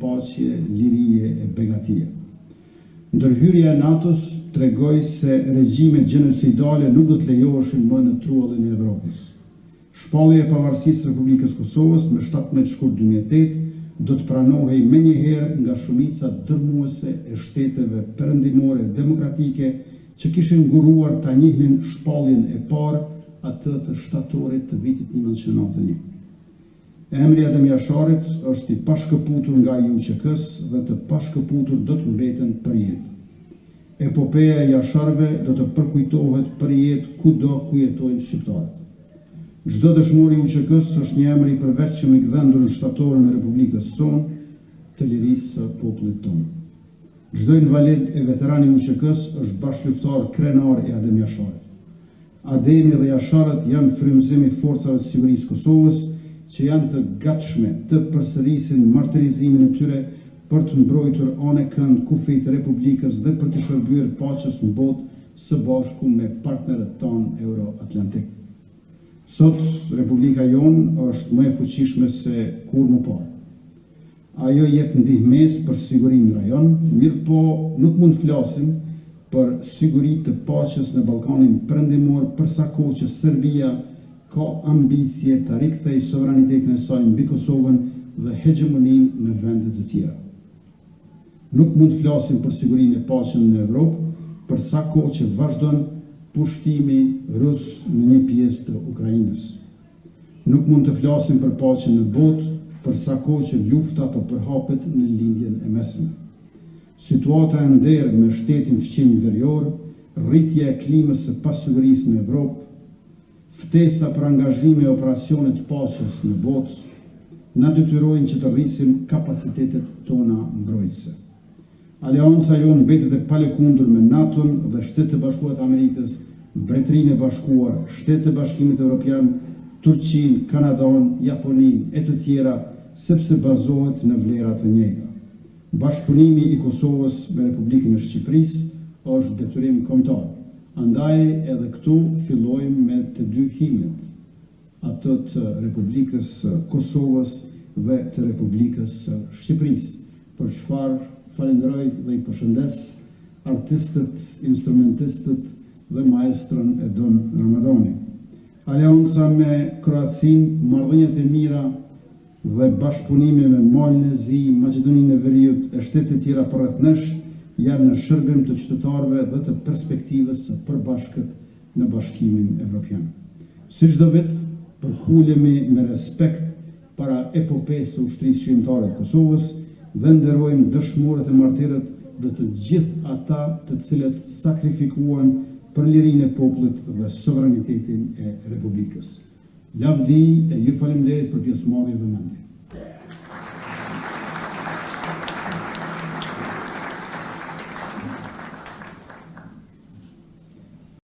paqe, lirie e begatie. Ndërhyrja e NATO-s tregoi se regjimet gjenocidale nuk do të lejoheshin më në truallin e Evropës. Shpallja e pavarësisë së Republikës Kosovës me 17 shkurt 2008 do të pranohej menjëherë nga shumica dërmuese e shteteve perëndimore demokratike që kishin nguruar ta njihnin shpalljen e parë, atë të shtatorit të vitit 1991. Emri Adem Jasharit është i pashkëputur nga UÇK-s dhe të pashkëputur do të mbeten për jetë. Epopeja e Jasharëve do të përkujtohet për jetë kudo ku jetojnë shqiptarët. Çdo dëshmor i UÇK-s është një emër i përveçshëm i gdhendur në shtatorën e Republikës sonë të lirisë së popullit tonë. Çdo invalid e veteran i UÇK-s është bashkëluftar krenar i Adem Jasharit. Ademi dhe Jasharët janë frymëzimi i forcave të sigurisë Kosovës që janë të gatshme të përsërisin martirizimin e tyre për të mbrojtur anë kënd kufijt e Republikës dhe për të shërbyer paqes në botë së bashku me partnerët tonë euro-atlantik. Sot Republika jonë është më e fuqishme se kur më parë. Ajo jep ndihmesë për sigurinë në rajon, mirë po nuk mund të flasim për siguri të paqes në Ballkanin Perëndimor përsa kohë që Serbia ka ambicie të rikthejë sovranitetin e saj mbi Kosovën dhe hegemoninë në vende të tjera. Nuk mund të flasim për sigurinë e paqen në Evropë përsa kohë që vazhdon pushtimi rus në një pjesë të Ukrainës. Nuk mund të flasim për paqen në botë përsa kohë që lufta po përhapet në lindjen e mesme. Situata e nderë me shtetin fqinj verior, rritja e klimës së pasigurisë në Evropë, ftesa për angazhime e operacione të paqes në botë, na detyrojnë që të rrisim kapacitetet tona mbrojtëse. Aleanca jonë mbetet e palëkundur me NATO-n dhe Shtetet e Bashkuara të Amerikës, Mbretërinë e Bashkuar, Shtetet e Bashkimit Evropian, Turqinë, Kanadën, Japoninë e të tjera, sepse bazohet në vlera të njëjta. Bashkëpunimi i Kosovës me Republikën e Shqipërisë është detyrim kombëtar. Andaj edhe këtu fillojmë me të dy himnet, atë të Republikës Kosovës dhe të Republikës Shqipërisë, për çfarë falenderoj dhe i përshëndes artistët, instrumentistët dhe maestron Edon Ramadani. Aleanca me Kroacinë, marrëdhëniet e mira dhe bashkëpunimi me Malnezi, Maqedoninë e Veriut e shtetet e tjera përreth nesh janë në shërbim të qytetarëve dhe të perspektivës së përbashkët në Bashkimin Evropian. Si çdo vit, përkulemi me respekt para epopesë së ushtrisë shqiptare të Kosovës dhe nderojmë dëshmorët e martirët dhe të gjithë ata të cilët sakrifikuan për lirinë e popullit dhe sovranitetin e Republikës. Lavdi e ju faleminderit për pjesëmarrjen dhe mendje.